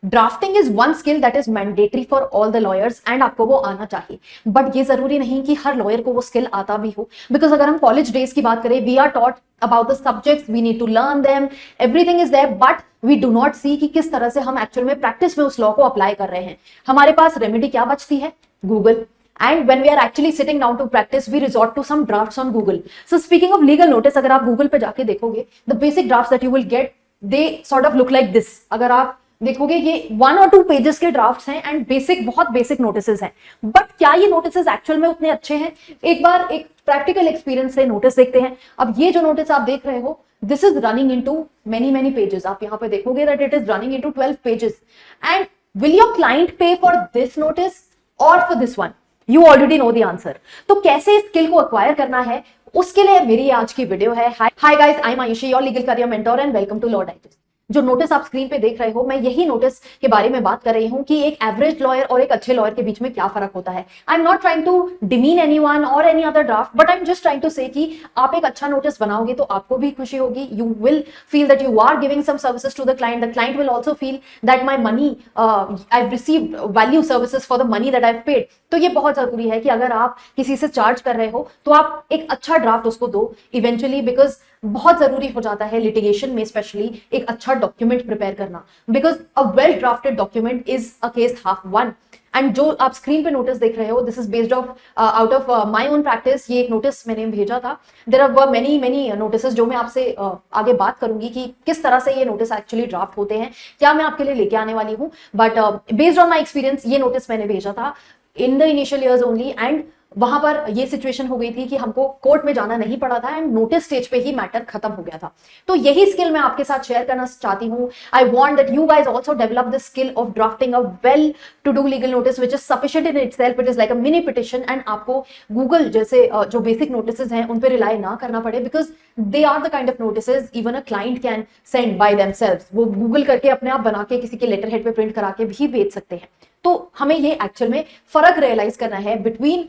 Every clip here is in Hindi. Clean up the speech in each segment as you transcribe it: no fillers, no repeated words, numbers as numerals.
Drafting is one skill that is mandatory for all the lawyers and आपको वो आना चाहिए, बट ये जरूरी नहीं कि हर लॉयर को वो स्किल आता भी हो, बिकॉज अगर हम कॉलेज डेज की बात करें, we are taught about the subjects, we need to learn them, everything is there, but we do not see कि किस तरह से हम एक्चुअल में प्रैक्टिस में उस लॉ को अप्लाई कर रहे हैं। हमारे पास रेमेडी क्या बचती है? Google. And when we are actually sitting down to practice, we resort to some drafts on Google. So speaking of legal notice, अगर आप Google पे जाके देखोगे, the basic drafts that you will get, they sort of look like this. अगर आप देखोगे ये 1 or 2 पेजेस के ड्राफ्ट्स हैं एंड बहुत बेसिक नोटिसेस हैं, बट क्या ये नोटिसेस एक्चुअल में उतने अच्छे हैं? एक बार एक प्रैक्टिकल एक्सपीरियंस से नोटिस देखते हैं. अब ये जो नोटिस आप देख रहे हो, this is running into many pages. आप यहाँ पे देखोगे that it is running into 12 pages. And will your client पे फॉर दिस नोटिस और for this one? You already know the answer. तो कैसे इस स्किल को अक्वायर करना है, उसके लिए मेरी आज की वीडियो है. Hi guys, I am Ayushi, your legal career mentor, and welcome to Law Digest. जो नोटिस आप स्क्रीन पे देख रहे हो, मैं यही नोटिस के बारे में बात कर रही हूं कि एक एवरेज लॉयर और एक अच्छे लॉयर के बीच में क्या फर्क होता है. I am not trying to demean anyone और any other draft, but I am just trying to say कि आप एक अच्छा नोटिस बनाओगे तो आपको भी खुशी होगी. You will feel that you are giving some services to the client will also feel that my money, I have received value services for the money that I have paid. तो ये बहुत जरूरी है कि अगर आप किसी से चार्ज कर रहे हो तो आप एक अच्छा ड्राफ्ट उसको दो इवेंचुअली, बिकॉज बहुत जरूरी हो जाता है लिटिगेशन में स्पेशली एक अच्छा डॉक्यूमेंट प्रिपेयर करना, because a well drafted document is a case half one. And जो आप स्क्रीन पे नोटिस देख रहे हो, this is based of out of my own practice. ये एक नोटिस मैंने भेजा था. देयर आर मेनी नोटिस जो मैं आपसे आगे बात करूंगी कि किस तरह से ये नोटिस एक्चुअली ड्राफ्ट होते हैं, क्या मैं आपके लिए लेके आने वाली हूँ. But based on my experience ये नोटिस मैंने भेजा था in the initial years only, and वहां पर ये सिचुएशन हो गई थी कि हमको कोर्ट में जाना नहीं पड़ा था एंड नोटिस स्टेज पे ही मैटर खत्म हो गया था. तो यही स्किल मैं आपके साथ शेयर करना चाहती हूं. I want that you guys also develop the skill of drafting a well to do legal notice which is sufficient in itself. It is like a mini petition, and आपको गूगल जैसे जो बेसिक नोटिसेस हैं उन पे रिलाई ना करना पड़े, because they are the kind of notices even a client can send by themselves. वो गूगल करके अपने आप बना के किसी के लेटर हेड पे प्रिंट करा के भी भेज सकते हैं. तो हमें ये एक्चुअल में फर्क रियलाइज करना है बिटवीन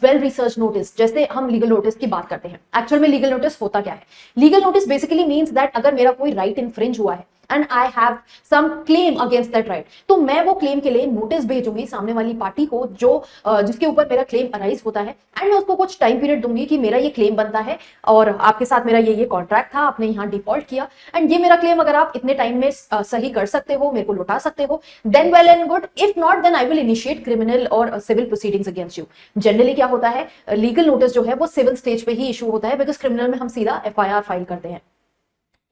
वेल रिसर्च नोटिस. जैसे हम लीगल नोटिस की बात करते हैं, एक्चुअल में लीगल नोटिस होता क्या है? Legal notice basically means that अगर मेरा कोई राइट इन्फ्रिंज हुआ है and I have some claim against that right, तो मैं वो क्लेम के लिए नोटिस भेजूंगी सामने वाली पार्टी को जो जिसके ऊपर मेरा क्लेम अराइज होता है, एंड मैं उसको कुछ टाइम पीरियड दूंगी कि मेरा ये क्लेम बनता है और आपके साथ मेरा ये कॉन्ट्रैक्ट था, आपने यहाँ डिफॉल्ट किया, एंड ये मेरा क्लेम अगर आप इतने टाइम में सही कर सकते हो, मेरे को लौटा सकते हो, then well and good. If not, then I will initiate criminal और civil proceedings against you. Generally क्या होता है, लीगल नोटिस जो है वो सिविल स्टेज पे ही इशू होता है, बिकॉज क्रिमिनल में हम सीधा एफआईआर फाइल करते हैं.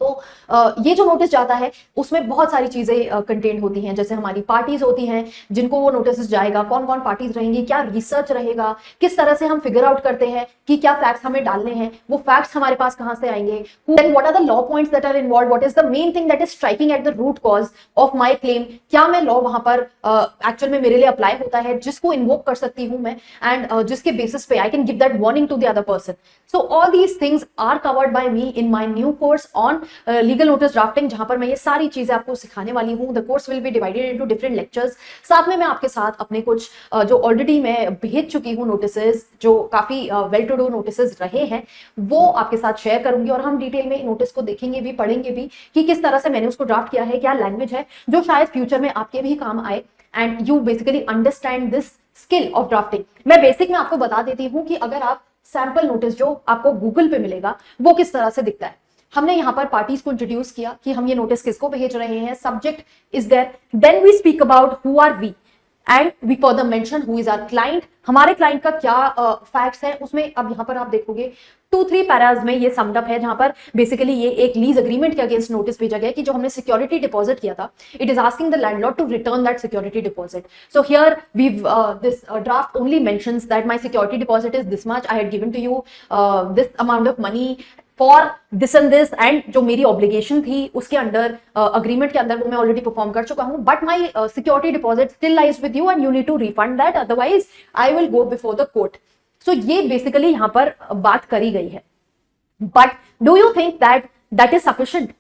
तो ये जो नोटिस जाता है उसमें बहुत सारी चीजें कंटेंट होती हैं. जैसे हमारी पार्टीज होती हैं जिनको वो नोटिस जाएगा, कौन कौन पार्टीज रहेंगी, क्या रिसर्च रहेगा, किस तरह से हम फिगर आउट करते हैं कि क्या फैक्ट्स हमें डालने हैं, वो फैक्ट्स हमारे पास कहां से आएंगे, then what are the law points that are involve, what is the main thing that is striking at the root cause of my claim, क्या मैं लॉ वहां पर एक्चुअल में मेरे लिए अप्लाई होता है जिसको इन्वोक कर सकती हूँ मैं, एंड जिसके बेसिस पे I can give that warning to the other person. So all these things are covered by me in my new course on legal notice drafting, जहां पर मैं ये सारी चीजें आपको सिखाने वाली हूं. The course will be divided into different lectures. साथ में मैं आपके साथ अपने कुछ जो ऑलरेडी मैं भेज चुकी हूं नोटिसेस, जो काफी वेल टू डू नोटिसेस रहे हैं, वो आपके साथ शेयर करूंगी, और हम डिटेल में नोटिस को देखेंगे भी, पढ़ेंगे भी कि किस तरह से मैंने उसको ड्राफ्ट किया है, क्या लैंग्वेज है जो शायद फ्यूचर में आपके भी काम आए, and you basically understand this skill of drafting. मैं बेसिक में आपको बता देती हूं कि अगर आप सैंपल नोटिस जो आपको गूगल पे मिलेगा वो किस तरह से दिखता है. हमने यहाँ पर पार्टीज को इंट्रोड्यूस किया कि हम ये नोटिस किसको भेज रहे हैं, subject is there, then we speak about who are we, and we further mention who is our client, हमारे क्लाइंट का क्या फैक्ट्स है उसमें. अब यहाँ पर आप देखोगे 2-3 पैराज में ये समड अप है, जहां पर बेसिकली ये एक लीज अग्रीमेंट के अगेंस्ट नोटिस भेजा गया कि जो हमने सिक्योरिटी डिपॉजिट किया था, it is asking the landlord to return that security deposit. So here we this draft only mentions that my security deposit is this much, I had given to you this amount of money for this and this, and जो मेरी ऑब्लिगेशन थी उसके अंडर अग्रीमेंट के अंदर वो मैं ऑलरेडी परफॉर्म कर चुका हूं, but my security deposit still lies with you and you need to refund that, otherwise I will go before the court. So ये बेसिकली यहां पर बात करी गई है. But do you think that is sufficient?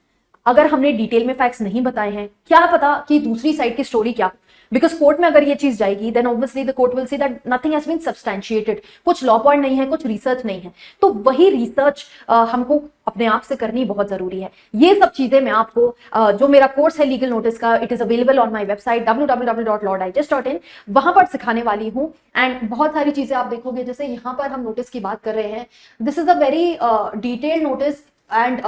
अगर हमने डिटेल में फैक्ट्स नहीं बताए हैं, क्या पता कि दूसरी साइड की स्टोरी क्या, बिकॉज कोर्ट में अगर ये चीज जाएगी then obviously the court will see that nothing has been substantiated, कुछ लॉ पॉइंट नहीं है, कुछ रिसर्च नहीं है। तो वही रिसर्च हमको अपने आप से करनी बहुत जरूरी है। ये सब चीजें मैं आपको जो मेरा कोर्स है लीगल नोटिस का, it is available on my website www.lawdigest.in, वहां पर सिखाने वाली हूं। एंड बहुत सारी चीजें आप देखोगे, जैसे यहाँ पर हम नोटिस की बात कर रहे हैं, this is a very detailed notice and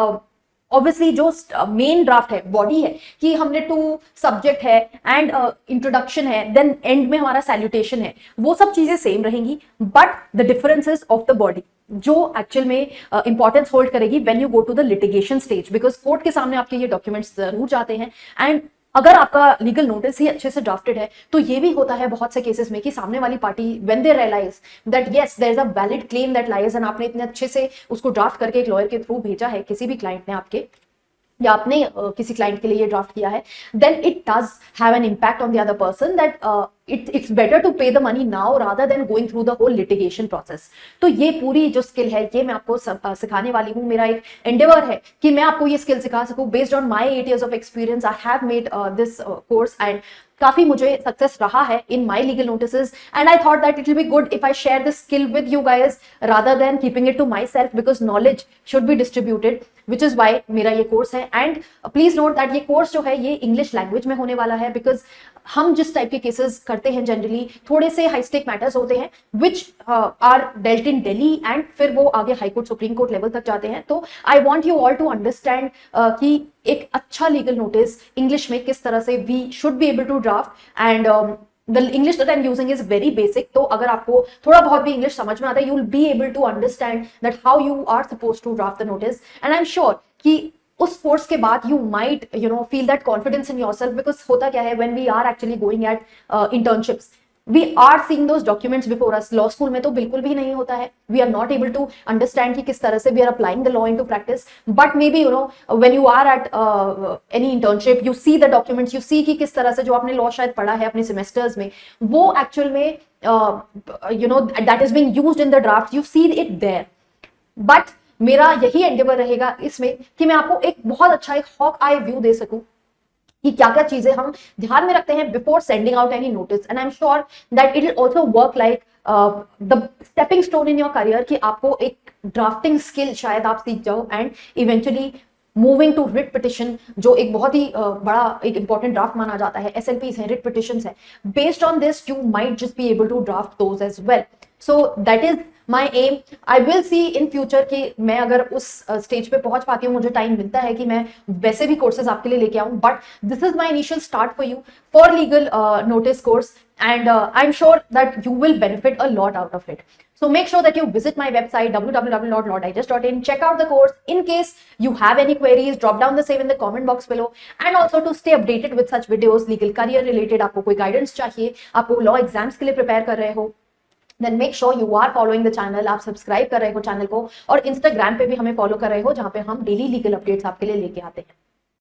obviously जो मेन ड्राफ्ट है, बॉडी है कि हमने टू सब्जेक्ट है एंड इंट्रोडक्शन है, देन एंड में हमारा सैल्यूटेशन है, वो सब चीजें सेम रहेंगी, but the differences of the body जो एक्चुअल में इंपॉर्टेंस होल्ड करेगी when you go to the litigation stage, because court के सामने आपके ये डॉक्यूमेंट्स जरूर जाते हैं। एंड अगर आपका लीगल नोटिस ही अच्छे से ड्राफ्टेड है तो ये भी होता है बहुत से केसेस में कि सामने वाली party when they realize that yes there is a valid claim that lies, and आपने इतने अच्छे से उसको ड्राफ्ट करके एक लॉयर के थ्रू भेजा है, किसी भी क्लाइंट ने आपके या आपने किसी क्लाइंट के लिए ये ड्राफ्ट किया है, then it does have an impact on the other person that it's better to pay the money now rather than going through the whole litigation process। तो ये पूरी जो स्किल है ये मैं आपको सिखाने वाली हूँ। मेरा एक एंडेवर है कि मैं आपको ये स्किल सिखा सकूँ। Based on my 8 years of experience I have made this course and काफी मुझे सक्सेस रहा है in my legal notices, and I thought that it will be good if I share this skill with you guys rather than keeping it to myself, because knowledge should be distributed, which is why मेरा ये कोर्स है। एंड प्लीज नोट दैट ये कोर्स जो है ये इंग्लिश लैंग्वेज में होने वाला है, बिकॉज हम जिस टाइप के केसेस करते हैं जनरली थोड़े से हाई स्टेक मैटर्स होते हैं which are dealt in Delhi and फिर वो आगे high court supreme court level तक जाते हैं। तो I want you all to understand कि एक अच्छा लीगल नोटिस इंग्लिश में किस तरह से we should be able to draft, and the English that I'm using is very basic। तो अगर आपको थोड़ा बहुत भी इंग्लिश समझ में आता है, you will be able to understand that how you are supposed to draft the notice, and I'm sure कि उस कोर्स के बाद you might feel that confidence in yourself, because होता क्या है when we are actually going at internships we are seeing those documents before us। Law school में तो बिल्कुल भी नहीं होता है, we are not able to understand कि किस तरह से we are applying the law into practice, but maybe when you are at any internship you see the documents, you see कि किस तरह से जो आपने लॉ शायद पढ़ा है अपने सेमेस्टर्स में वो एक्चुअल में that is being used in the draft, you see it there। but मेरा यही एंडेवर रहेगा इसमें कि मैं आपको एक बहुत अच्छा एक हॉक आई व्यू दे सकूं कि क्या क्या चीजें हम ध्यान में रखते हैं before sending out any notice, and I am sure that it will also work like the stepping stone in your career, कि आपको एक ड्राफ्टिंग स्किल शायद आप सीख जाओ and eventually moving to writ petition, जो एक बहुत ही बड़ा एक इंपॉर्टेंट ड्राफ्ट माना जाता है, SLPs है, रिट पिटिशंस है। Based on this you might just be able to draft those as well. So that is my aim. I will see in future कि मैं अगर उस स्टेज पे पहुंच पाती हूँ, मुझे टाइम मिलता है कि मैं वैसे भी कोर्सेज आपके लिए लेके आऊं, but this is my initial start for you for legal notice course, and I'm sure that you will benefit a lot out of it। So make sure that you visit my website www.lawdigest.in, check out the course। In case you have any queries, drop down the same in the comment box below, and also to stay updated with such videos legal career related। आपको कोई guidance चाहिए, आपको law exams के लिए prepare कर रहे हो, then make sure you are following the channel। आप सब्सक्राइब कर रहे हो चैनल को, और इंस्टाग्राम पे भी हमें फॉलो कर रहे हो जहां पे हम डेली लीगल अपडेट्स आपके लिए लेके आते हैं।